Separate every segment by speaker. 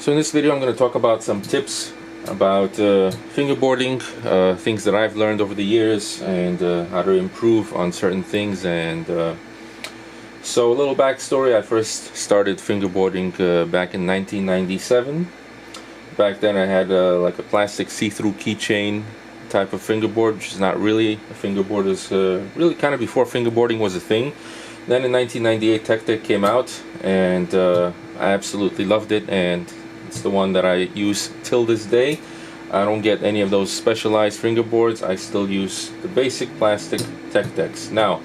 Speaker 1: So in this video I'm going to talk about some tips about fingerboarding, things that I've learned over the years, and how to improve on certain things. And so a little backstory: I first started fingerboarding back in 1997. Back then I had like a plastic see-through keychain type of fingerboard, which is not really a fingerboard. It was really kind of before fingerboarding was a thing. Then in 1998 Tech Deck came out, and I absolutely loved it, and it's the one that I use till this day. I don't get any of those specialized fingerboards. I still use the basic plastic Tech Decks. Now,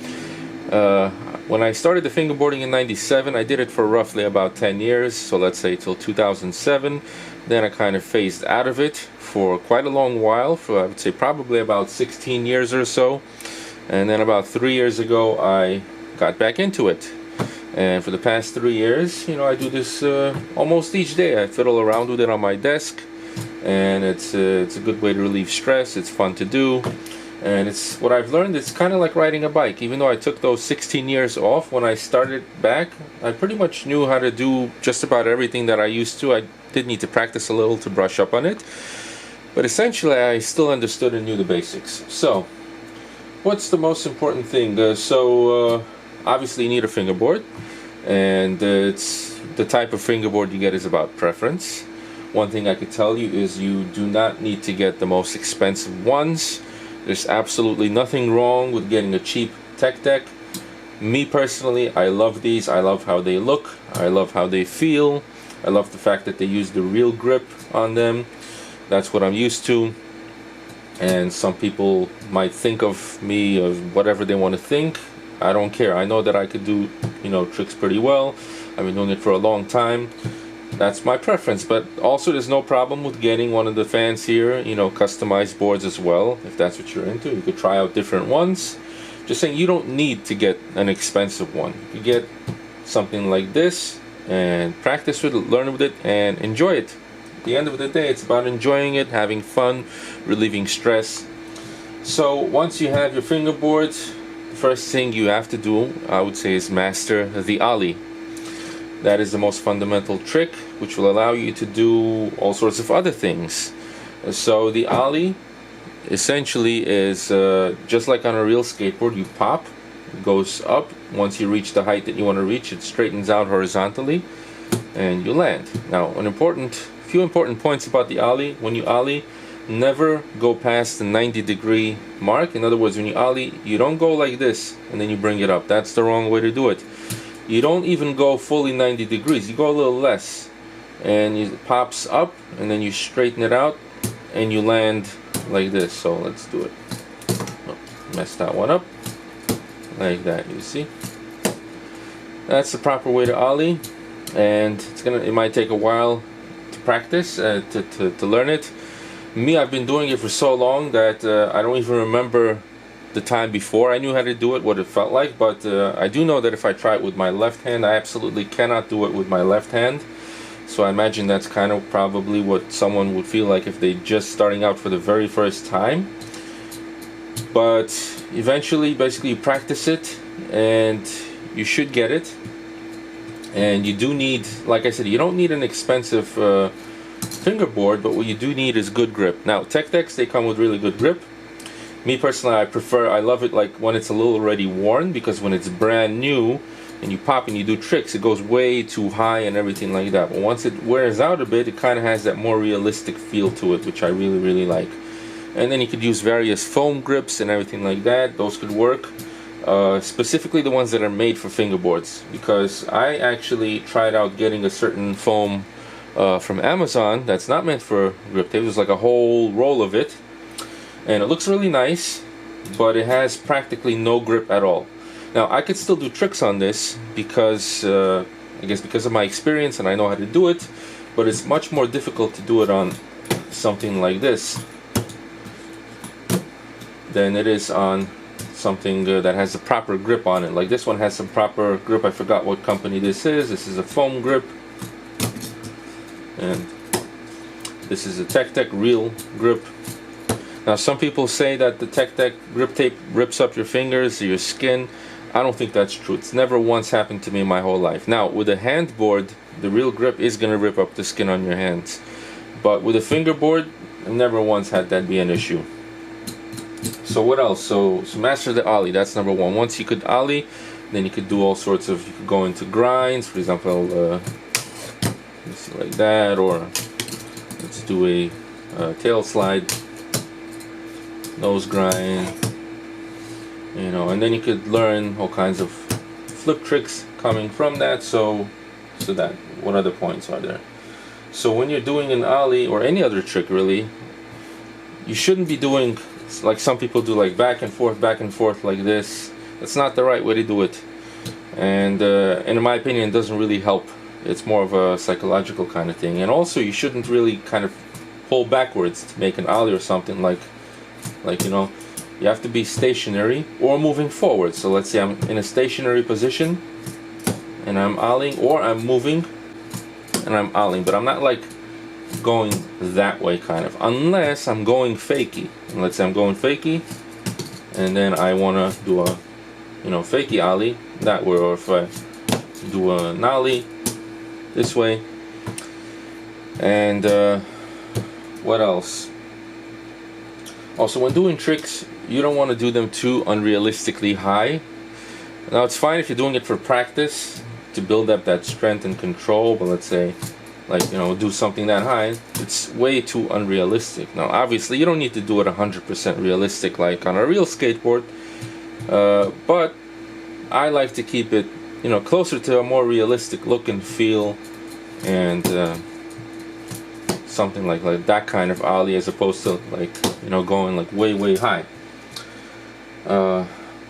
Speaker 1: when I started the fingerboarding in 97, I did it for roughly about 10 years, so let's say till 2007. Then I kind of phased out of it for quite a long while, for I would say probably about 16 years or so. And then about 3 years ago I got back into it. And for the past 3 years, I do this almost each day. I fiddle around with it on my desk, and it's a good way to relieve stress. It's fun to do, and it's what I've learned. It's kind of like riding a bike. Even though I took those 16 years off, when I started back, I pretty much knew how to do just about everything that I used to. I did need to practice a little to brush up on it, but essentially I still understood and knew the basics. So, what's the most important thing? Obviously you need a fingerboard, and it's the type of fingerboard you get is about preference. One thing I could tell you is you do not need to get the most expensive ones. There's absolutely nothing wrong with getting a cheap Tech Deck. Me personally, I love these. I love how they look. I love how they feel. I love the fact that they use the real grip on them. That's what I'm used to. And some people might think of me as whatever they want to think. I don't care. I know that I could do, tricks pretty well. I've been doing it for a long time. That's my preference. But also there's no problem with getting one of the fancier, customized boards as well. If that's what you're into, you could try out different ones. Just saying, you don't need to get an expensive one. You get something like this and practice with it, learn with it, and enjoy it. At the end of the day, it's about enjoying it, having fun, relieving stress. So once you have your fingerboards, first thing you have to do, I would say, is master the ollie. That is the most fundamental trick, which will allow you to do all sorts of other things. So the ollie essentially is just like on a real skateboard. You pop, it goes up. Once you reach the height that you want to reach, it straightens out horizontally, and you land. Now, few important points about the ollie. When you ollie, never go past the 90-degree mark. In other words, when you ollie, you don't go like this and then you bring it up. That's the wrong way to do it. You don't even go fully 90 degrees. You go a little less, and it pops up, and then you straighten it out and you land like this. So let's do it. Oh, messed that one up. Like that, you see? That's the proper way to ollie, and it might take a while to practice, to learn it. Me, I've been doing it for so long that I don't even remember the time before I knew how to do it, what it felt like. But I do know that if I try it with my left hand, I absolutely cannot do it with my left hand. So I imagine that's kind of probably what someone would feel like if they just starting out for the very first time. But eventually, basically, you practice it and you should get it. And you do need, like I said, you don't need an expensive fingerboard, but what you do need is good grip. Now, Tech Decks, they come with really good grip. Me personally, I love it like when it's a little already worn, because when it's brand new and you pop and you do tricks, it goes way too high and everything like that. But once it wears out a bit, it kind of has that more realistic feel to it, which I really, really like. And then you could use various foam grips and everything like that. Those could work. Specifically the ones that are made for fingerboards, because I actually tried out getting a certain foam from Amazon that's not meant for grip tape. There's like a whole roll of it, and it looks really nice, but it has practically no grip at all. Now, I could still do tricks on this because I guess because of my experience and I know how to do it, but it's much more difficult to do it on something like this than it is on something that has a proper grip on it. Like this one has some proper grip. I forgot what company this is. This is a foam grip, and this is a Tech Deck real grip. Now, some people say that the Tech Deck grip tape rips up your fingers or your skin. I don't think that's true. It's never once happened to me in my whole life. Now, with a handboard the real grip is gonna rip up the skin on your hands. But with a fingerboard, I never once had that be an issue. So what else? So master the ollie. That's number one. Once you could ollie, then you could do all sorts of. You could go into grinds, for example, let's see, like that, or let's do a tail slide, nose grind. You know, and then you could learn all kinds of flip tricks coming from that. So that, what other points are there? So when you're doing an ollie or any other trick really, you shouldn't be doing like some people do, like back and forth like this. That's not the right way to do it, and in my opinion it doesn't really help. It's more of a psychological kind of thing. And also you shouldn't really kind of pull backwards to make an ollie or something, like you know, you have to be stationary or moving forward. So let's say I'm in a stationary position and I'm ollieing, or I'm moving and I'm ollieing, but I'm not like going that way kind of, unless I'm going fakie. And let's say I'm going fakie and then I want to do a, you know, fakie ollie that way, or if I do a nollie this way. And what else? Also, when doing tricks, you don't want to do them too unrealistically high. Now it's fine if you're doing it for practice to build up that strength and control, but let's say, like, you know, do something that high, it's way too unrealistic. Now obviously you don't need to do it 100% realistic like on a real skateboard, but I like to keep it, you know, closer to a more realistic look and feel, and something like that kind of ollie, as opposed to, like, you know, going like way high.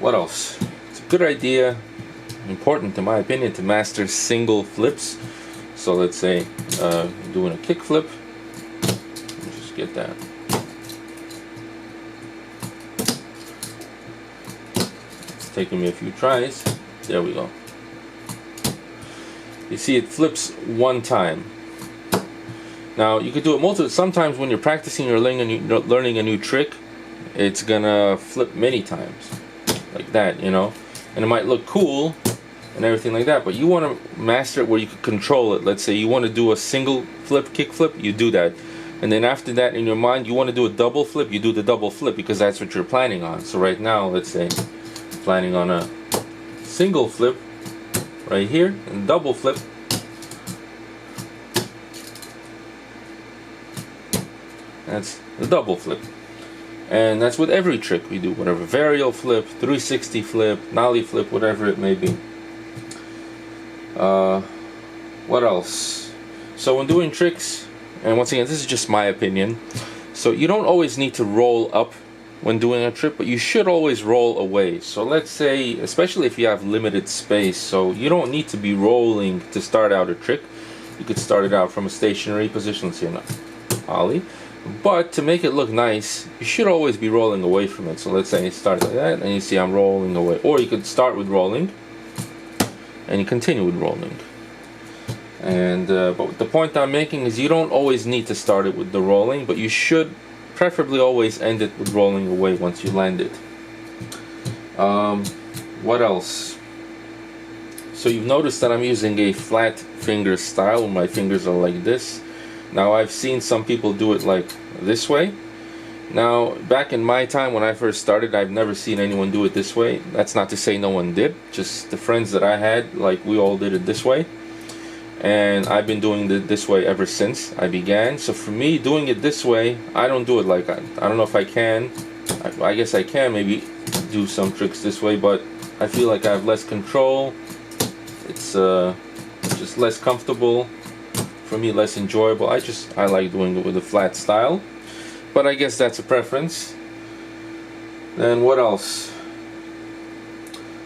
Speaker 1: What else? It's a good idea, important in my opinion, to master single flips. So let's say doing a kick flip. Just get that. It's taking me a few tries. There we go. You see, it flips one time. Now you could do it multiple. Sometimes when you're practicing or learning a new trick, it's gonna flip many times, like that, you know, and it might look cool and everything like that, but you want to master it where you can control it. Let's say you want to do a single flip, kick flip, you do that, and then after that in your mind you want to do a double flip, you do the double flip, because that's what you're planning on. So right now, let's say planning on a single flip right here and double flip. That's the double flip. And that's with every trick we do, whatever, varial flip, 360 flip, nollie flip, whatever it may be. What else? So when doing tricks, and once again, this is just my opinion, so you don't always need to roll up when doing a trick, but you should always roll away. So let's say, especially if you have limited space, so you don't need to be rolling to start out a trick. You could start it out from a stationary position, let's say an ollie. But to make it look nice, you should always be rolling away from it. So let's say you start like that, and you see I'm rolling away. Or you could start with rolling, and you continue with rolling. And but the point I'm making is you don't always need to start it with the rolling, but you should preferably always end it with rolling away once you land it. What else? So you've noticed that I'm using a flat finger style, where my fingers are like this. Now I've seen some people do it like this way. Now back in my time when I first started, I've never seen anyone do it this way. That's not to say no one did, just the friends that I had, like, we all did it this way. And I've been doing it this way ever since I began. So for me, doing it this way, I don't do it like, I don't know if I can. I guess I can maybe do some tricks this way, but I feel like I have less control. It's just less comfortable. For me, less enjoyable. I like doing it with a flat style, but I guess that's a preference. Then what else?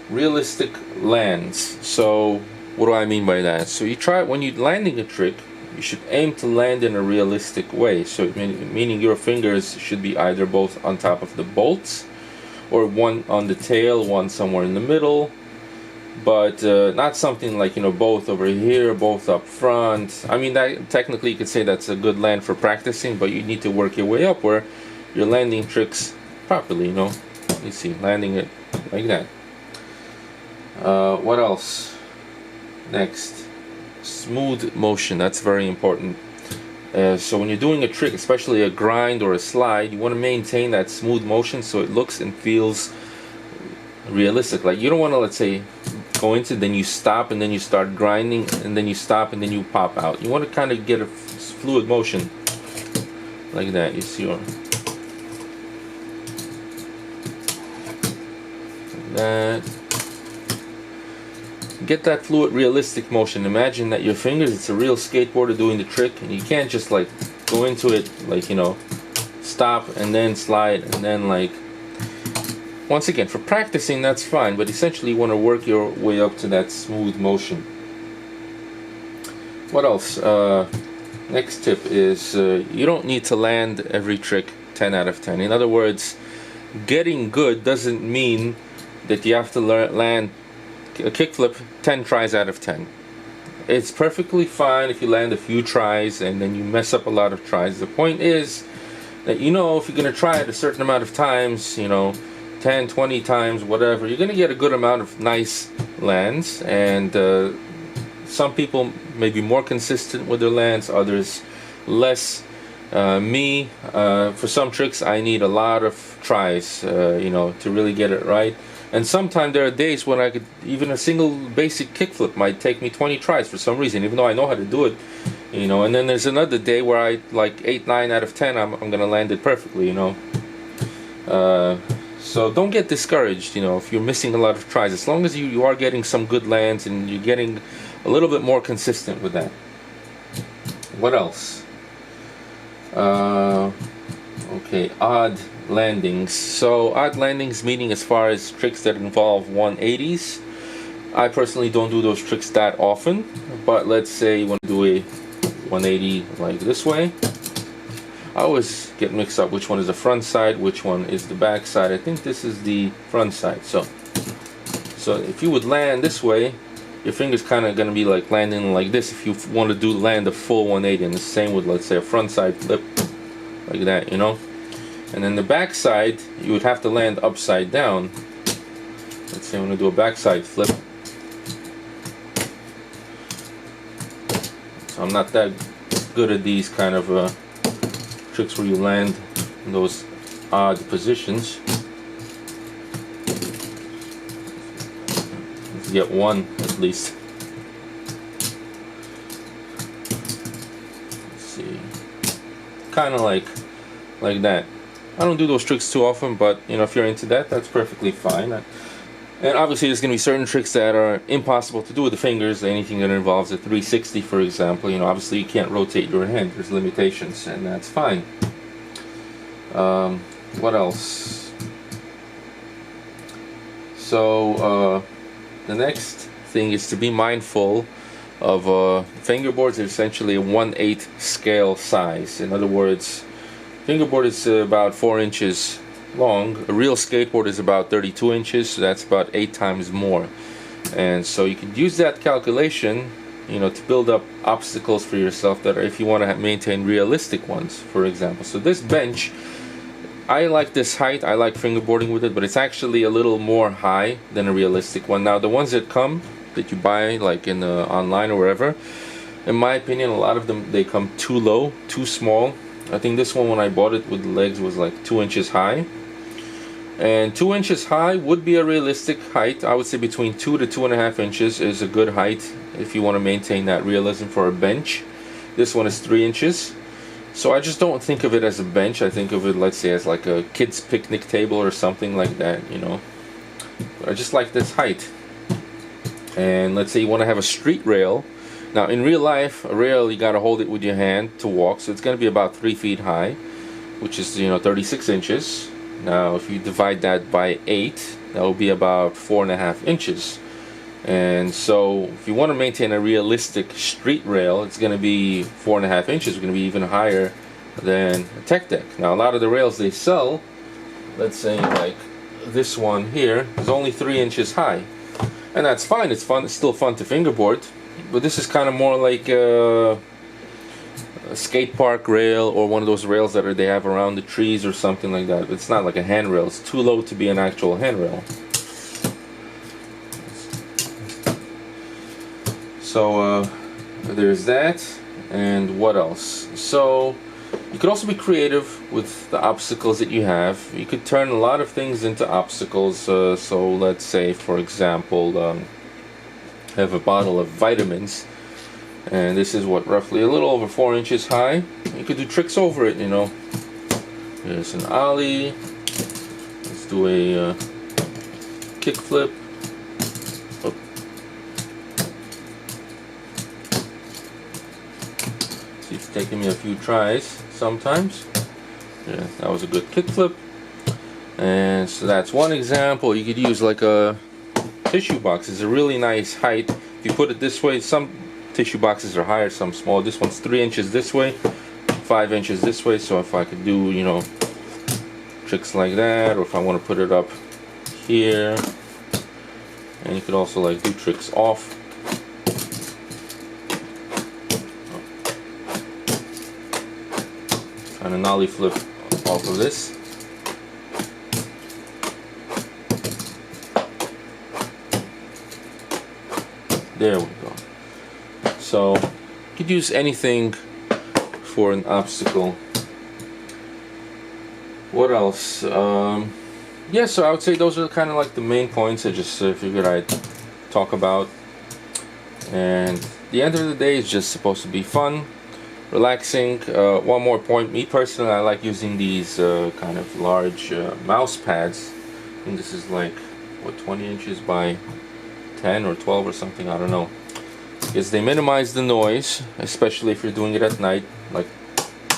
Speaker 1: Realistic lands. So what do I mean by that? So you try, when you're landing a trick, you should aim to land in a realistic way. So meaning your fingers should be either both on top of the bolts, or one on the tail, one somewhere in the middle. But not something like, you know, both over here, both up front. I mean, that technically you could say that's a good land for practicing, but you need to work your way up where you're landing tricks properly, you know. You see, landing it like that. What else? Next. smooth motion. That's very important. So when you're doing a trick, especially a grind or a slide, you want to maintain that smooth motion so it looks and feels realistic. Like you don't want to, let's say, go into, then you stop and then you start grinding and then you stop and then you pop out. You want to kind of get a fluid motion like that. You see, like that. Get that fluid, realistic motion. Imagine that your fingers, it's a real skateboarder doing the trick, and you can't just like go into it like, you know, stop and then slide and then like. Once again, for practicing that's fine, but essentially you want to work your way up to that smooth motion. What else? Next tip is you don't need to land every trick 10 out of 10. In other words, getting good doesn't mean that you have to land a kickflip 10 tries out of 10. It's perfectly fine if you land a few tries and then you mess up a lot of tries. The point is that, you know, if you're going to try it a certain amount of times, you know, 10, 20 times, whatever, you're going to get a good amount of nice lands. And some people may be more consistent with their lands, others less. For some tricks I need a lot of tries, you know, to really get it right. And sometimes there are days when I could, even a single basic kickflip might take me 20 tries for some reason, even though I know how to do it, you know. And then there's another day where I, like 8, 9 out of 10, I'm gonna land it perfectly, you know. So don't get discouraged, you know, if you're missing a lot of tries. As long as you are getting some good lands and you're getting a little bit more consistent with that. What else? Okay, odd landings. So odd landings meaning as far as tricks that involve 180s. I personally don't do those tricks that often, but let's say you want to do a 180 like this way. I always get mixed up which one is the front side, which one is the back side. I think this is the front side. So if you would land this way, your finger's kind of going to be like landing like this if you want to land a full 180. And the same with, let's say, a front side flip like that, you know. And then the back side, you would have to land upside down. Let's say I want to do a backside flip. So I'm not that good at these kind of tricks where you land in those odd positions. Let's get one at least. Let's see. Kind of like that. I don't do those tricks too often, but you know, if you're into that, that's perfectly fine. And obviously there's going to be certain tricks that are impossible to do with the fingers. Anything that involves a 360, for example, you know, obviously you can't rotate your hand. There's limitations, and that's fine. What else? So the next thing is to be mindful of fingerboards are essentially a 1/8 scale size. In other words, fingerboard is about 4 inches long. A real skateboard is about 32 inches, so that's about 8 times more. And so you can use that calculation, you know, to build up obstacles for yourself that are, if you want to maintain realistic ones, for example. So this bench, I like this height. I like fingerboarding with it, but it's actually a little more high than a realistic one. Now the ones that you buy like in online or wherever, in my opinion, a lot of them, they come too low, too small. I think this one, when I bought it with the legs, was like 2 inches high. And 2 inches high would be a realistic height. I would say between 2 to 2.5 inches is a good height if you want to maintain that realism for a bench. This one is 3 inches. So I just don't think of it as a bench. I think of it, let's say, as like a kid's picnic table or something like that, you know. But I just like this height. And let's say you want to have a street rail. Now in real life, a rail, you got to hold it with your hand to walk, so it's going to be about 3 feet high, which is, you know, 36 inches. Now if you divide that by 8, that will be about 4.5 inches. And so if you want to maintain a realistic street rail, it's going to be 4.5 inches. It's going to be even higher than a tech deck. Now a lot of the rails they sell, let's say like this one here, is only 3 inches high. And that's fine, it's fun, it's still fun to fingerboard. But this is kind of more like a skate park rail, or one of those rails that they have around the trees or something like that. It's not like a handrail. It's too low to be an actual handrail. So there's that. And what else? So you could also be creative with the obstacles that you have. You could turn a lot of things into obstacles. So let's say, for example, have a bottle of vitamins, and this is what, roughly a little over 4 inches high. You could do tricks over it, you know. There's an ollie. Let's do a kick flip. Oh. See, it's taking me a few tries sometimes. Yeah, that was a good kick flip. And so that's one example. You could use like a tissue box. It's a really nice height. If you put it this way, some tissue boxes are higher, some small. This one's 3 inches this way, 5 inches this way. So if I could do, you know, tricks like that, or if I want to put it up here, and you could also like do tricks off. And an ollie flip off of this. There we go. So you could use anything for an obstacle. What else? Yeah, so I would say those are kind of like the main points I just figured I'd talk about. And the end of the day is just supposed to be fun, relaxing. One more point, me personally, I like using these kind of large mouse pads. I think this is like, what, 20 inches by 10 or 12 or something, I don't know. Because they minimize the noise, especially if you're doing it at night, like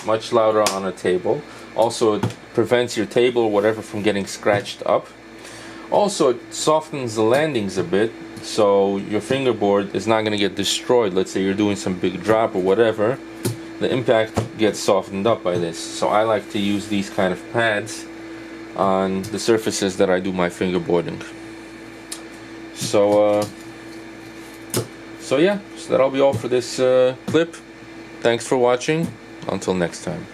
Speaker 1: much louder on a table. Also, it prevents your table or whatever from getting scratched up. Also, it softens the landings a bit, so your fingerboard is not going to get destroyed. Let's say you're doing some big drop or whatever, the impact gets softened up by this. So I like to use these kind of pads on the surfaces that I do my fingerboarding. So yeah, so that'll be all for this clip. Thanks for watching. Until next time.